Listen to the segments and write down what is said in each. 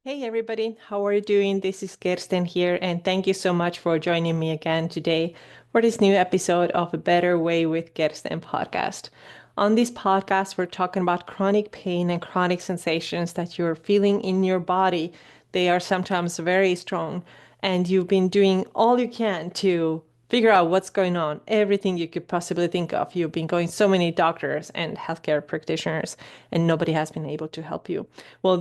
Hey everybody, how are you doing? This is Kirsten here, and thank you so much for joining me again today for this new episode of A Better Way with Kirsten podcast. On this podcast, we're talking about chronic pain and chronic sensations that you're feeling in your body. They are sometimes very strong, and you've been doing all you can to figure out what's going on, everything you could possibly think of. You've been going so many doctors and healthcare practitioners, and nobody has been able to help you. Well,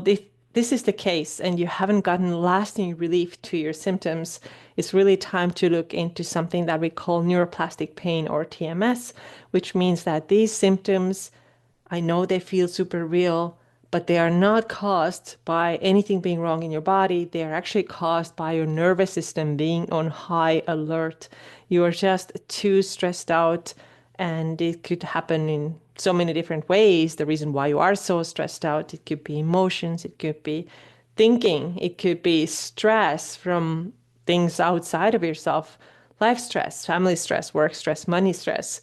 this is the case and you haven't gotten lasting relief to your symptoms, it's really time to look into something that we call neuroplastic pain or TMS, which means that these symptoms, I know they feel super real, but they are not caused by anything being wrong in your body. They are actually caused by your nervous system being on high alert. You are just too stressed out, and it could happen in so many different ways. The reason why you are so stressed out, it could be emotions, it could be thinking, it could be stress from things outside of yourself, life stress, family stress, work stress, money stress,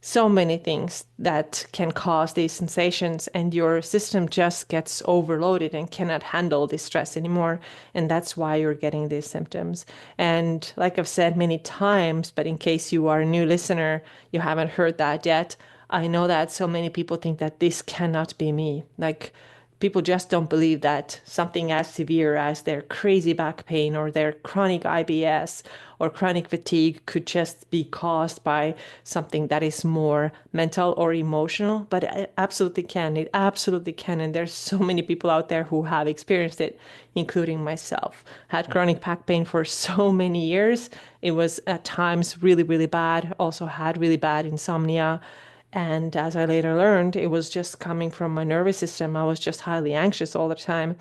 so many things that can cause these sensations, and your system just gets overloaded and cannot handle this stress anymore, and that's why you're getting these symptoms. And like I've said many times, but in case you are a new listener, you haven't heard that yet, I know that so many people think that this cannot be me. Like, people just don't believe that something as severe as their crazy back pain or their chronic IBS or chronic fatigue could just be caused by something that is more mental or emotional. But it absolutely can. It absolutely can. And there's so many people out there who have experienced it, including myself. Had chronic back pain for so many years. It was at times really, really bad. Also had really bad insomnia. And as I later learned, it was just coming from my nervous system. I was just highly anxious all the time.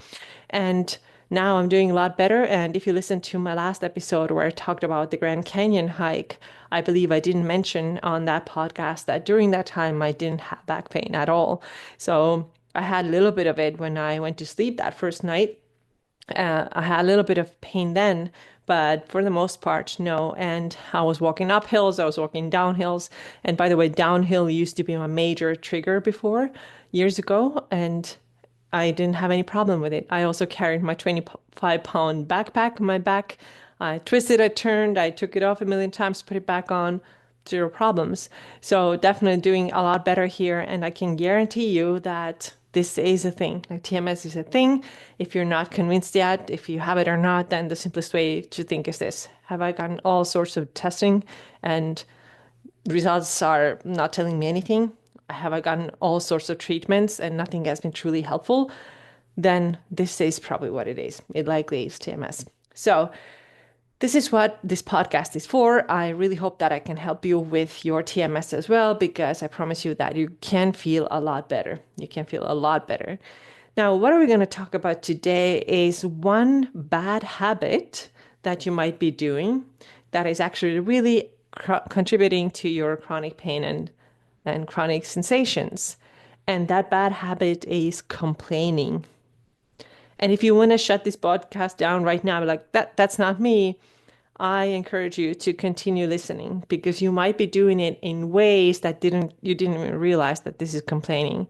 And now I'm doing a lot better. And if you listen to my last episode where I talked about the Grand Canyon hike, I believe I didn't mention on that podcast that during that time I didn't have back pain at all. So I had a little bit of it when I went to sleep that first night. I had a little bit of pain then, but for the most part, no. And I was walking up hills, I was walking down hills. And by the way, downhill used to be my major trigger before years ago, and I didn't have any problem with it. I also carried my 25-pound backpack on my back. I twisted, I turned, I took it off a million times, put it back on, zero problems. So definitely doing a lot better here. And I can guarantee you that this is a thing. Like, TMS is a thing. If you're not convinced yet, if you have it or not, then the simplest way to think is this. Have I gotten all sorts of testing and results are not telling me anything? Have I gotten all sorts of treatments and nothing has been truly helpful? Then this is probably what it is. It likely is TMS. So this is what this podcast is for. I really hope that I can help you with your TMS as well, because I promise you that you can feel a lot better. You can feel a lot better. Now, what are we going to talk about today is one bad habit that you might be doing that is actually really contributing to your chronic pain and chronic sensations. And that bad habit is complaining. And if you want to shut this podcast down right now, like that's not me, I encourage you to continue listening, because you might be doing it in ways that you didn't even realize that this is complaining.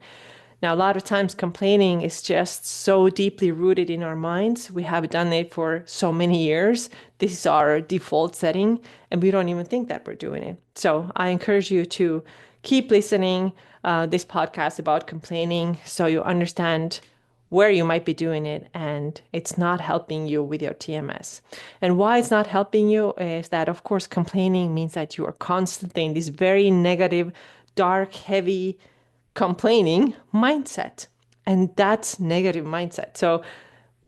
Now, a lot of times complaining is just so deeply rooted in our minds. We have done it for so many years. This is our default setting, and we don't even think that we're doing it. So I encourage you to keep listening this podcast about complaining so you understand where you might be doing it and it's not helping you with your TMS. And why it's not helping you is that, of course, complaining means that you are constantly in this very negative, dark, heavy, complaining mindset. And that's negative mindset. So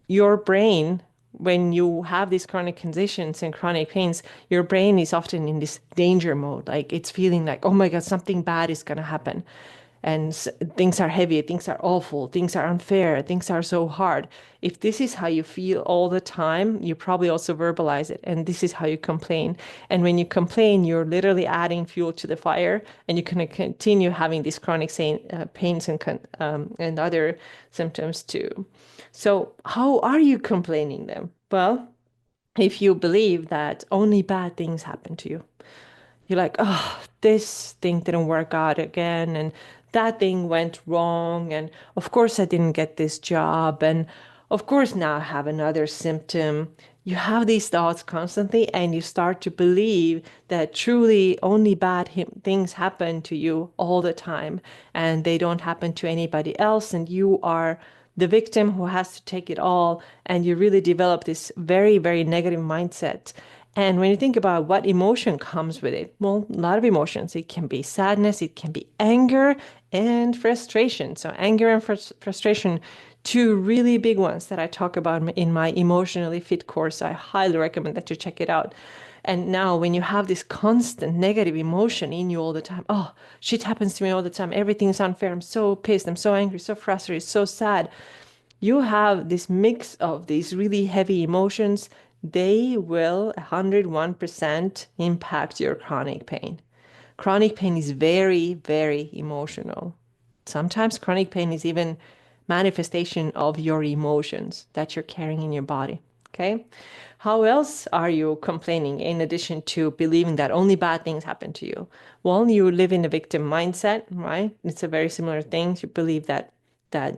your brain, when you have these chronic conditions and chronic pains, your brain is often in this danger mode. Like, it's feeling like, oh my God, something bad is going to happen. And things are heavy, things are awful, things are unfair, things are so hard. If this is how you feel all the time, you probably also verbalize it. And this is how you complain. And when you complain, you're literally adding fuel to the fire, and you can continue having these chronic pains and other symptoms too. So, how are you complaining them? Well, if you believe that only bad things happen to you, you're like, oh, this thing didn't work out again, and that thing went wrong, and of course I didn't get this job, and of course, now I have another symptom. You have these thoughts constantly, and you start to believe that truly only things happen to you all the time, and they don't happen to anybody else, and you are the victim who has to take it all. And you really develop this very, very negative mindset. And when you think about what emotion comes with it, well, a lot of emotions. It can be sadness, it can be anger and frustration. So, anger and frustration, two really big ones that I talk about in my Emotionally Fit course. I highly recommend that you check it out. And now, when you have this constant negative emotion in you all the time, oh, shit happens to me all the time. Everything's unfair. I'm so pissed. I'm so angry, so frustrated, so sad. You have this mix of these really heavy emotions. They will 101% impact your chronic pain. Chronic pain is very, very emotional. Sometimes chronic pain is even manifestation of your emotions that you're carrying in your body. Okay. How else are you complaining in addition to believing that only bad things happen to you? Well, you live in a victim mindset, right? It's a very similar thing. You believe that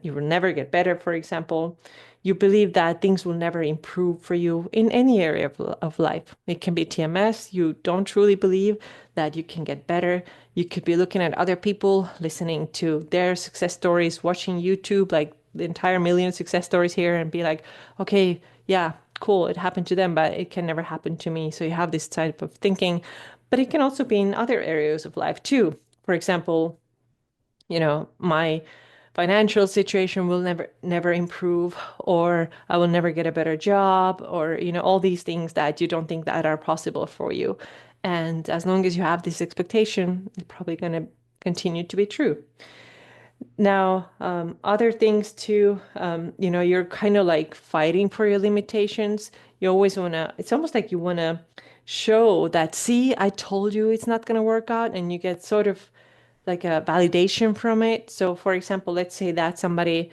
you will never get better, for example. You believe that things will never improve for you in any area of life. It can be TMS. You don't truly believe that you can get better. You could be looking at other people, listening to their success stories, watching YouTube, like the entire million success stories here, and be like, okay, yeah, cool, it happened to them, but it can never happen to me. So you have this type of thinking, but it can also be in other areas of life too. For example, my financial situation will never improve, or I will never get a better job, or all these things that you don't think that are possible for you. And as long as you have this expectation, it's probably going to continue to be true. Now, other things too, you're kind of like fighting for your limitations. You always want to, it's almost like you want to show that, see, I told you it's not going to work out, and you get sort of like a validation from it. So, for example, let's say that somebody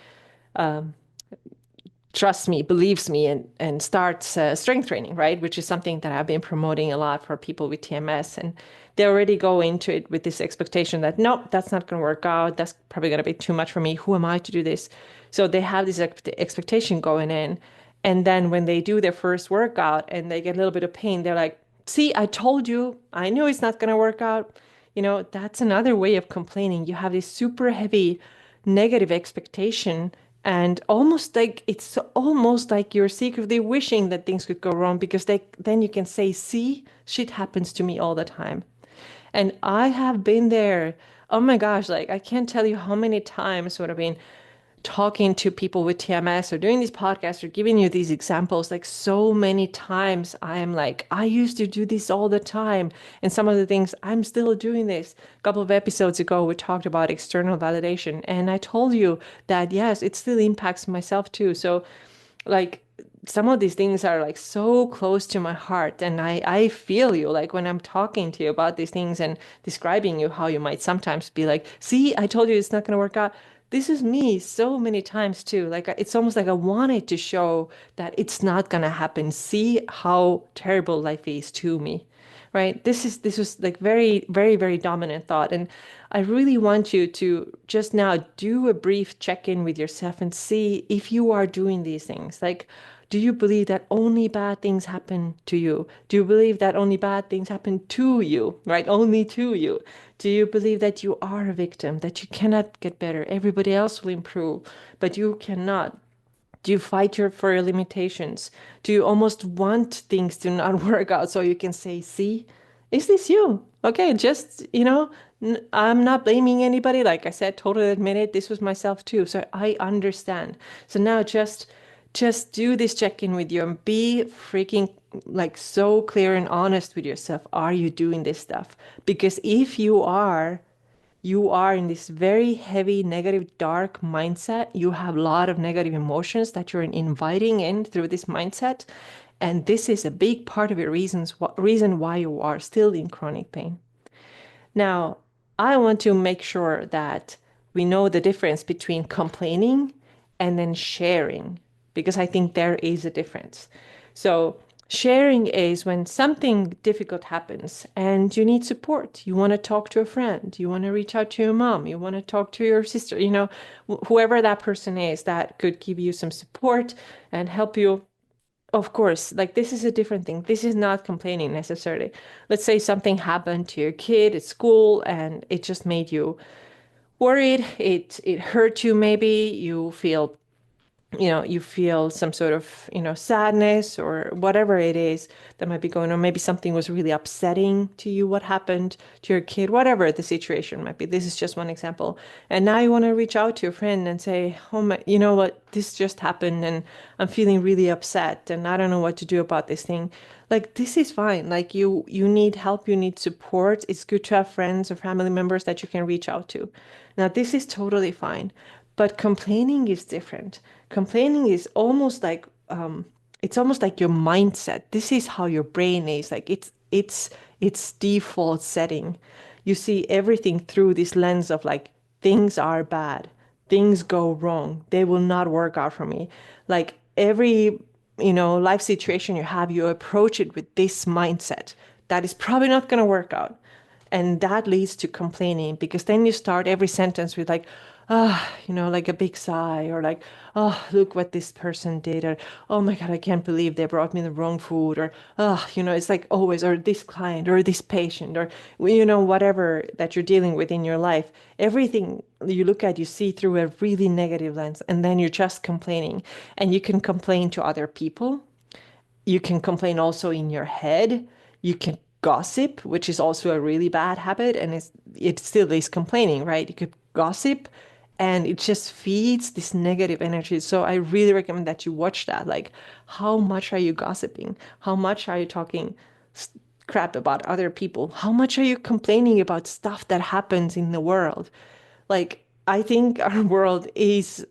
trusts me, believes me, and starts strength training, right? Which is something that I've been promoting a lot for people with TMS. And they already go into it with this expectation that, nope, that's not going to work out. That's probably going to be too much for me. Who am I to do this? So they have this expectation going in. And then when they do their first workout and they get a little bit of pain, they're like, see, I told you, I knew it's not going to work out. That's another way of complaining. You have this super heavy negative expectation, and it's almost like you're secretly wishing that things could go wrong, because then you can say, see, shit happens to me all the time. And I have been there. Oh my gosh, like I can't tell you how many times what I've been talking to people with TMS or doing these podcasts or giving you these examples. Like so many times I am like, I used to do this all the time. And some of the things I'm still doing this. A couple of episodes ago, we talked about external validation. And I told you that, yes, it still impacts myself too. So like some of these things are like so close to my heart, and I feel you like when I'm talking to you about these things and describing you how you might sometimes be like, see, I told you it's not going to work out. This is me so many times too. Like it's almost like I wanted to show that it's not going to happen. See how terrible life is to me, right? This was like very, very, very dominant thought. And I really want you to just now do a brief check-in with yourself and see if you are doing these things. Like, do you believe that only bad things happen to you? Do you believe that only bad things happen to you, right? Only to you. Do you believe that you are a victim, that you cannot get better? Everybody else will improve, but you cannot. Do you fight for your limitations? Do you almost want things to not work out so you can say, see, is this you? Okay, just, I'm not blaming anybody. Like I said, totally admit it. This was myself too. So I understand. So now just do this check-in with you and be freaking like so clear and honest with yourself. Are you doing this stuff? Because if you are in this very heavy, negative, dark mindset. You have a lot of negative emotions that you're inviting in through this mindset. And this is a big part of your reason why you are still in chronic pain. Now, I want to make sure that we know the difference between complaining and then sharing, because I think there is a difference. So Sharing is when something difficult happens and you need support. You want to talk to a friend, you want to reach out to your mom, you want to talk to your sister, whoever that person is that could give you some support and help you. Of course, like this is a different thing. This is not complaining necessarily. Let's say something happened to your kid at school and it just made you worried. It hurt you maybe. You feel some sort of, sadness or whatever it is that might be going on. Maybe something was really upsetting to you, what happened to your kid, whatever the situation might be. This is just one example. And now you want to reach out to your friend and say, oh my, you know what, this just happened and I'm feeling really upset and I don't know what to do about this thing. Like this is fine. Like you need help, you need support. It's good to have friends or family members that you can reach out to. Now this is totally fine. But complaining is different. Complaining is almost like it's almost like your mindset. This is how your brain is. Like it's default setting. You see everything through this lens of like things are bad, things go wrong, they will not work out for me. Like every life situation you have, you approach it with this mindset that is probably not going to work out. And that leads to complaining because then you start every sentence with like, like a big sigh or like, oh, look what this person did, or oh my God, I can't believe they brought me the wrong food, or it's like always, or this client or this patient, or whatever that you're dealing with in your life. Everything you look at, you see through a really negative lens, and then you're just complaining. And you can complain to other people, you can complain also in your head. You can gossip, which is also a really bad habit, and it still is complaining, right? You could gossip, and it just feeds this negative energy. So I really recommend that you watch that. Like, how much are you gossiping? How much are you talking crap about other people? How much are you complaining about stuff that happens in the world? Like, I think our world is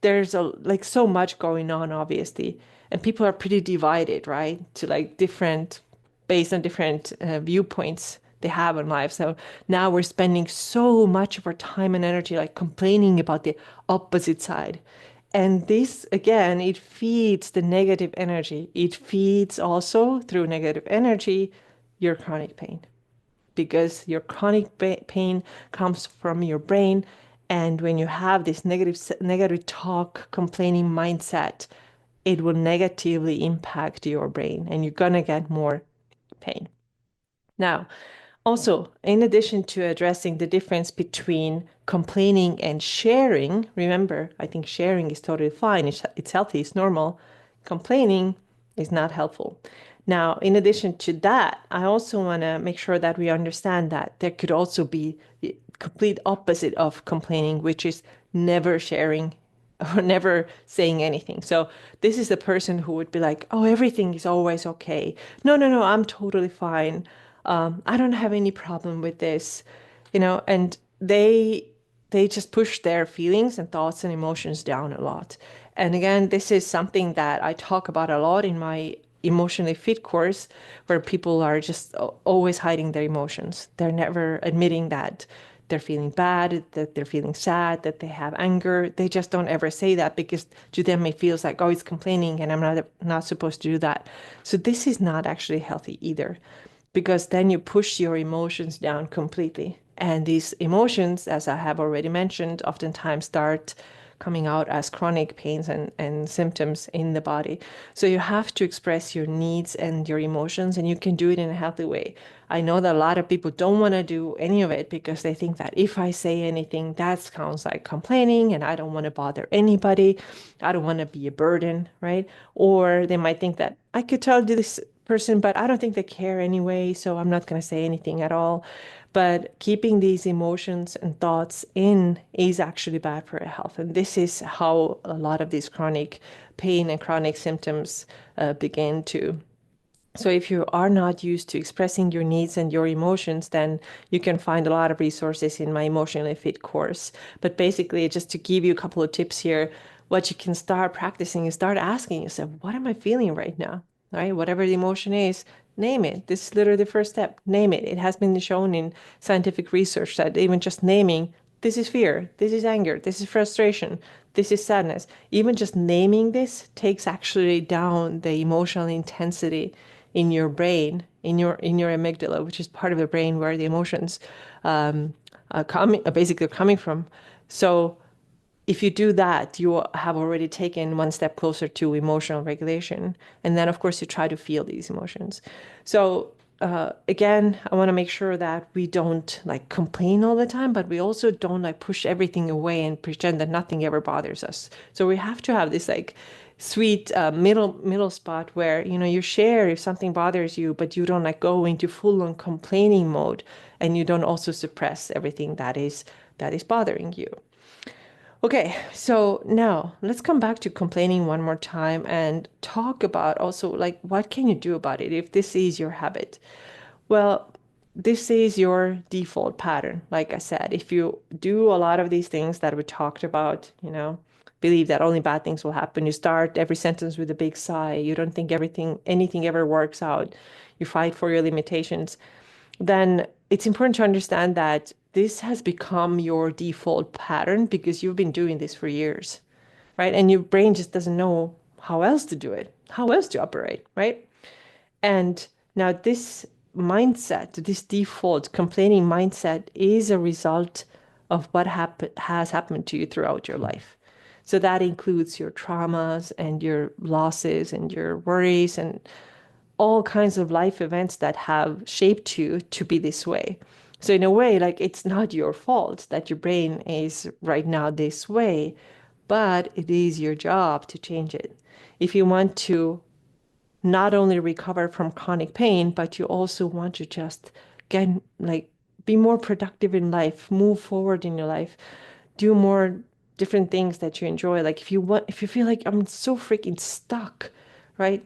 there's like so much going on, obviously, and people are pretty divided, right? To like different, based on different viewpoints they have in life. So now we're spending so much of our time and energy like complaining about the opposite side. And this, again, it feeds the negative energy. It feeds also through negative energy your chronic pain because your chronic pain comes from your brain. And when you have this negative talk, complaining mindset, it will negatively impact your brain and you're gonna get more pain. Now, also, in addition to addressing the difference between complaining and sharing, remember, I think sharing is totally fine. It's healthy, it's normal. Complaining is not helpful. Now, in addition to that, I also want to make sure that we understand that there could also be the complete opposite of complaining, which is never sharing or never saying anything. So this is the person who would be like, oh, everything is always okay. No, no, no, I'm totally fine. I don't have any problem with this, and they just push their feelings and thoughts and emotions down a lot. And again, this is something that I talk about a lot in my emotionally fit course, where people are just always hiding their emotions. They're never admitting that they're feeling bad, that they're feeling sad, that they have anger. They just don't ever say that because to them it feels like, oh, it's complaining and I'm not supposed to do that. So this is not actually healthy either, because then you push your emotions down completely. And these emotions, as I have already mentioned, oftentimes start coming out as chronic pains and symptoms in the body. So you have to express your needs and your emotions, and you can do it in a healthy way. I know that a lot of people don't want to do any of it because they think that if I say anything, that sounds like complaining and I don't want to bother anybody. I don't want to be a burden, right? Or they might think that I could tell this person, but I don't think they care anyway, so I'm not going to say anything at all. But keeping these emotions and thoughts in is actually bad for your health. And this is how a lot of these chronic pain and chronic symptoms begin to. So if you are not used to expressing your needs and your emotions, then you can find a lot of resources in my Emotionally Fit course. But basically, just to give you a couple of tips here, what you can start practicing is start asking yourself, what am I feeling right now? Right? Whatever the emotion is, name it. This is literally the first step. Name it. It has been shown in scientific research that even just naming, this is fear, this is anger, this is frustration, this is sadness. Even just naming this takes actually down the emotional intensity in your brain, in your amygdala, which is part of the brain where the emotions are basically coming from. So if you do that, you have already taken one step closer to emotional regulation. And then, of course, you try to feel these emotions. So, again, I want to make sure that we don't like complain all the time, but we also don't like push everything away and pretend that nothing ever bothers us. So we have to have this like sweet middle spot where you share if something bothers you, but you don't like go into full on complaining mode, and you don't also suppress everything that is bothering you. Okay, so now let's come back to complaining one more time and talk about also like what can you do about it if this is your habit? Well, this is your default pattern. Like I said, if you do a lot of these things that we talked about, believe that only bad things will happen. You start every sentence with a big sigh. You don't think anything ever works out. You fight for your limitations. Then it's important to understand that this has become your default pattern because you've been doing this for years, right? And your brain just doesn't know how else to do it, how else to operate, right? And now this mindset, this default complaining mindset is a result of what has happened to you throughout your life. So that includes your traumas and your losses and your worries and all kinds of life events that have shaped you to be this way. So in a way, like it's not your fault that your brain is right now this way, but it is your job to change it. If you want to not only recover from chronic pain, but you also want to just get like be more productive in life, move forward in your life, do more different things that you enjoy. Like if you feel like I'm so freaking stuck, right?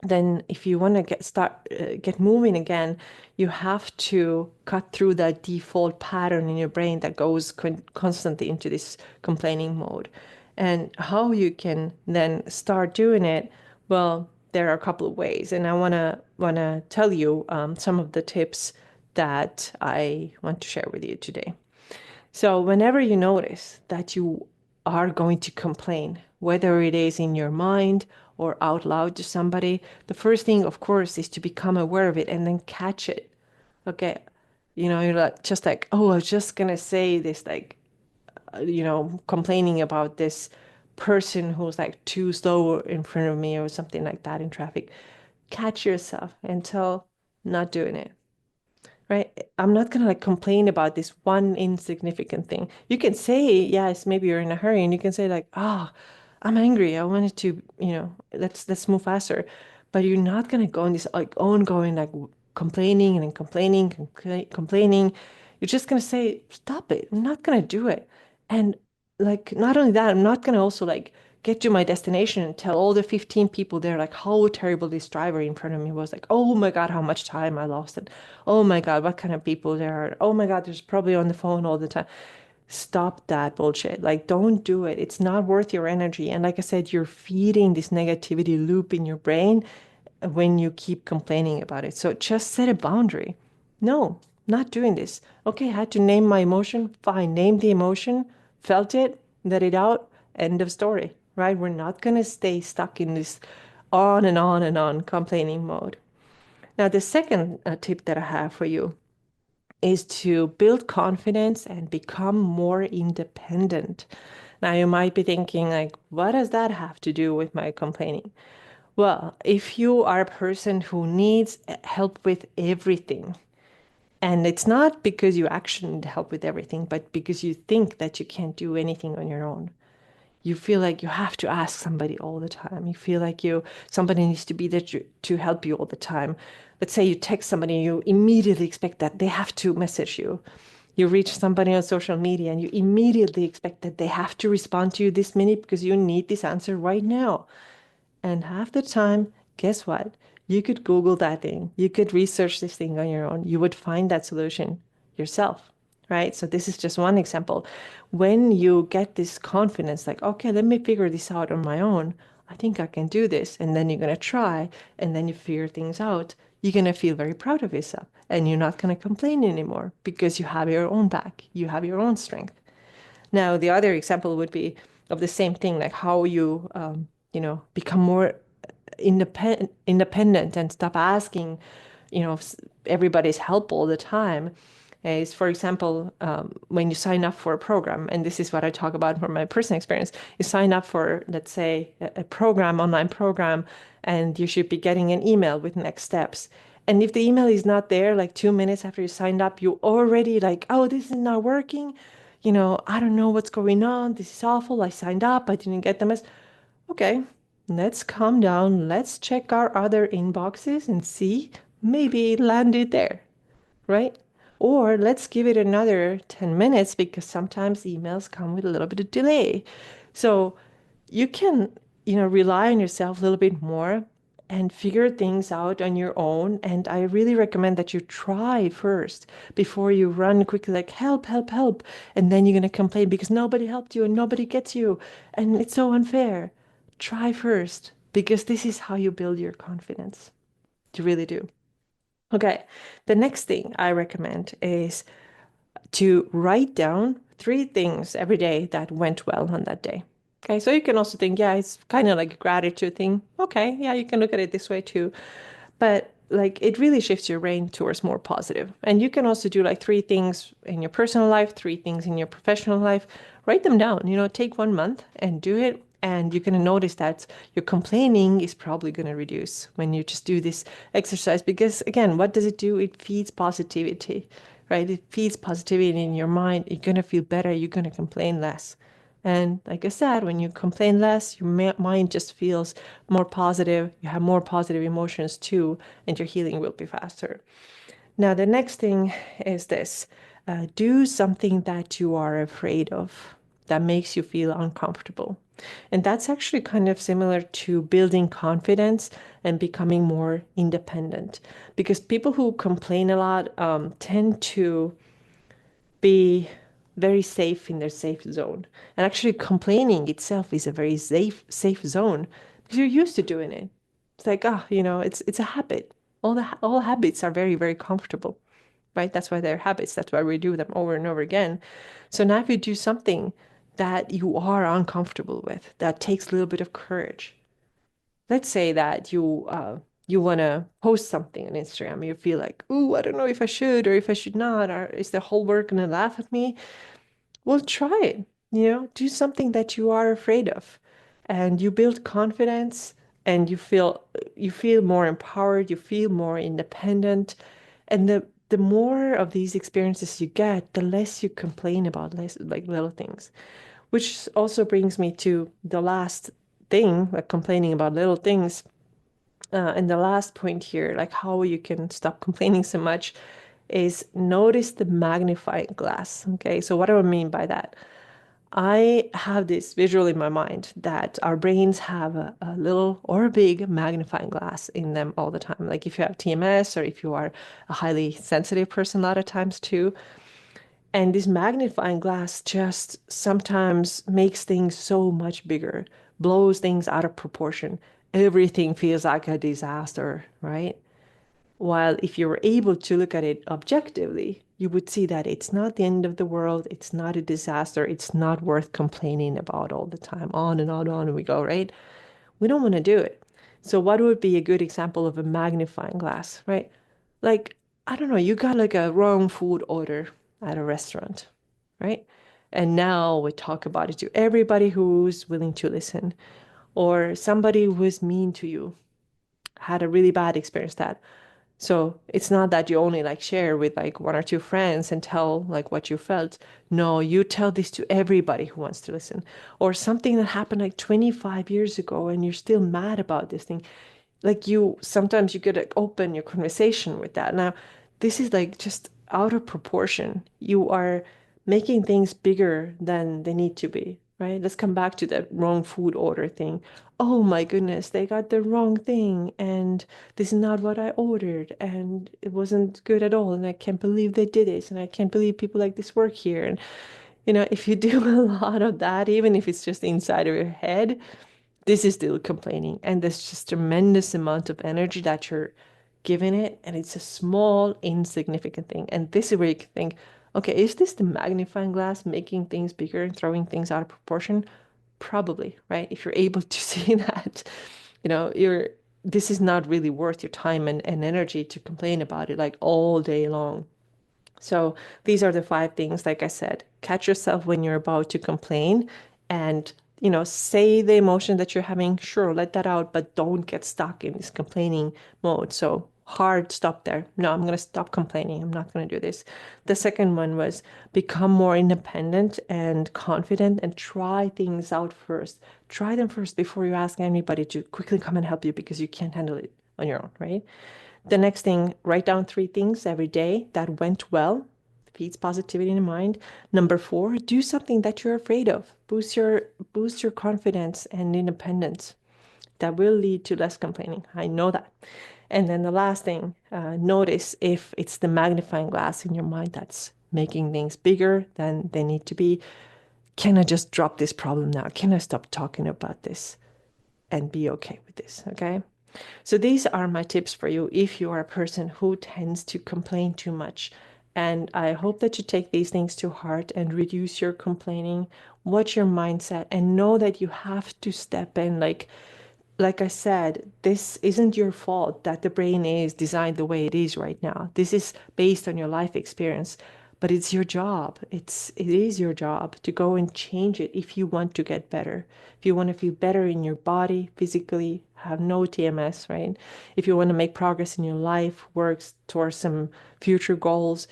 Then if you want to get moving again, you have to cut through that default pattern in your brain that goes constantly into this complaining mode. And how you can then start doing it, well, there are a couple of ways, and I wanna tell you some of the tips that I want to share with you today. So, whenever you notice that you are going to complain, whether it is in your mind or out loud to somebody, the first thing, of course, is to become aware of it and then catch it. Okay. You're like, just like, oh, I was just going to say this, like, complaining about this person who's like too slow in front of me or something like that in traffic. Catch yourself and tell, not doing it, right? I'm not gonna like complain about this one insignificant thing. You can say, yes, maybe you're in a hurry, and you can say like, "Ah, I'm angry. I wanted to, let's move faster." But you're not gonna go in this like ongoing like complaining and then complaining and complaining. You're just gonna say, "Stop it. I'm not gonna do it." And like not only that, I'm not gonna also like get to my destination and tell all the 15 people there like how terrible this driver in front of me was. Like, oh my God, how much time I lost. And oh my God, what kind of people there are. Oh my God, there's probably on the phone all the time. Stop that bullshit. Like, don't do it. It's not worth your energy. And like I said, you're feeding this negativity loop in your brain when you keep complaining about it. So just set a boundary. No, not doing this. Okay, I had to name my emotion. Fine, name the emotion, felt it, let it out, end of story, right? We're not going to stay stuck in this on and on and on complaining mode. Now, the second tip that I have for you is to build confidence and become more independent. Now, you might be thinking, like, what does that have to do with my complaining? Well, if you are a person who needs help with everything, and it's not because you actually need help with everything, but because you think that you can't do anything on your own. You feel like you have to ask somebody all the time. You feel like somebody needs to be there to help you all the time. Let's say you text somebody, you immediately expect that they have to message you. You reach somebody on social media and you immediately expect that they have to respond to you this minute because you need this answer right now. And half the time, guess what? You could Google that thing. You could research this thing on your own. You would find that solution yourself, right? So this is just one example. When you get this confidence, like, okay, let me figure this out on my own. I think I can do this. And then you're going to try, and then you figure things out. You're going to feel very proud of yourself, and you're not going to complain anymore because you have your own back. You have your own strength. Now, the other example would be of the same thing, like how you, become more independent and stop asking, everybody's help all the time. Is, for example, when you sign up for a program, and this is what I talk about from my personal experience, you sign up for, let's say, a program, online program, and you should be getting an email with next steps. And if the email is not there, like 2 minutes after you signed up, you already like, oh, this is not working. I don't know what's going on. This is awful. I signed up. I didn't get the message. Okay, let's calm down. Let's check our other inboxes and see maybe it landed there, right? Or let's give it another 10 minutes because sometimes emails come with a little bit of delay. So you can, rely on yourself a little bit more and figure things out on your own. And I really recommend that you try first before you run quickly, like, help, help, help. And then you're going to complain because nobody helped you and nobody gets you. And it's so unfair. Try first because this is how you build your confidence. You really do. Okay, the next thing I recommend is to write down 3 things every day that went well on that day. Okay, so you can also think, yeah, it's kind of like a gratitude thing. Okay, yeah, you can look at it this way too. But like it really shifts your brain towards more positive. And you can also do like 3 things in your personal life, 3 things in your professional life. Write them down, take 1 month and do it. And you're going to notice that your complaining is probably going to reduce when you just do this exercise. Because again, what does it do? It feeds positivity, right? It feeds positivity in your mind. You're going to feel better. You're going to complain less. And like I said, when you complain less, your mind just feels more positive. You have more positive emotions too, and your healing will be faster. Now, the next thing is this: do something that you are afraid of that makes you feel uncomfortable. And that's actually kind of similar to building confidence and becoming more independent. Because people who complain a lot tend to be very safe in their safe zone. And actually complaining itself is a very safe zone because you're used to doing it. It's like, it's a habit. All habits are very, very comfortable, right? That's why they're habits. That's why we do them over and over again. So now if you do something that you are uncomfortable with, that takes a little bit of courage. Let's say that you want to post something on Instagram. You feel like, ooh, I don't know if I should or if I should not, or is the whole world gonna laugh at me? Well, try it. Do something that you are afraid of, and you build confidence, and you feel more empowered. You feel more independent, and the more of these experiences you get, the less you complain about less like little things. Which also brings me to the last thing, like complaining about little things. And the last point here, like how you can stop complaining so much, is notice the magnifying glass. Okay, so what do I mean by that? I have this visual in my mind that our brains have a little or a big magnifying glass in them all the time. Like if you have TMS or if you are a highly sensitive person, a lot of times too. And this magnifying glass just sometimes makes things so much bigger, blows things out of proportion. Everything feels like a disaster, right? While if you were able to look at it objectively, you would see that it's not the end of the world, it's not a disaster, it's not worth complaining about all the time. On and on we go, right? We don't want to do it. So what would be a good example of a magnifying glass, right? Like, I don't know, you got like a wrong food order at a restaurant, right? And now we talk about it to everybody who's willing to listen, or somebody who was mean to you, had a really bad experience that. So it's not that you only like share with like 1 or 2 friends and tell like what you felt. No, you tell this to everybody who wants to listen. Or something that happened like 25 years ago and you're still mad about this thing. Like you sometimes you could open your conversation with that. Now, this is like just out of proportion. You are making things bigger than they need to be, right? Let's come back to that wrong food order thing. Oh my goodness, they got the wrong thing, and this is not what I ordered, and it wasn't good at all, and I can't believe they did it, and I can't believe people like this work here. And if you do a lot of that, even if it's just inside of your head, this is still complaining. And there's just tremendous amount of energy that you're giving it. And it's a small, insignificant thing. And this is where you can think, okay, is this the magnifying glass making things bigger and throwing things out of proportion? Probably, right? If you're able to see that, you're this is not really worth your time and energy to complain about it like all day long. So these are the five things, like I said, catch yourself when you're about to complain and, say the emotion that you're having. Sure, let that out, but don't get stuck in this complaining mode. So hard stop there. No, I'm going to stop complaining. I'm not going to do this. The second one was become more independent and confident and try things out first. Try them first before you ask anybody to quickly come and help you because you can't handle it on your own, right? The next thing, write down three things every day that went well, feeds positivity in the mind. Number four, do something that you're afraid of. Boost your confidence and independence. That will lead to less complaining. I know that. And then the last thing, notice if it's the magnifying glass in your mind that's making things bigger than they need to be. Can I just drop this problem now? Can I stop talking about this and be okay with this? Okay. So these are my tips for you if you are a person who tends to complain too much. And I hope that you take these things to heart and reduce your complaining, watch your mindset, and know that you have to step in. Like I said, this isn't your fault that the brain is designed the way it is right now. This is based on your life experience, but it's your job. It is your job to go and change it if you want to get better. If you want to feel better in your body, physically, have no TMS, right? If you want to make progress in your life, works towards some future goals,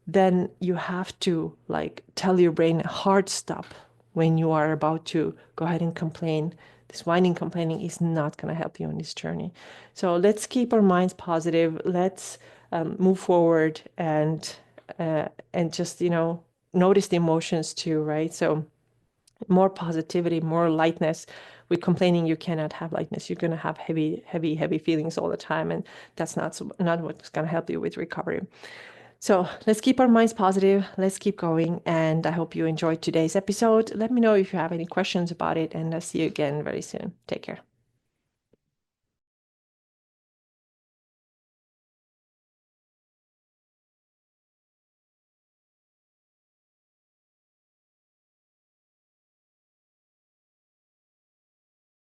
then you have to like tell your brain a hard stop when you are about to go ahead and complain. This whining complaining is not going to help you on this journey. So let's keep our minds positive. Let's move forward and just notice the emotions too, right? So more positivity, more lightness. With complaining, you cannot have lightness. You're going to have heavy, heavy, heavy feelings all the time, and that's not what's going to help you with recovery. So let's keep our minds positive. Let's keep going. And I hope you enjoyed today's episode. Let me know if you have any questions about it, and I'll see you again very soon. Take care.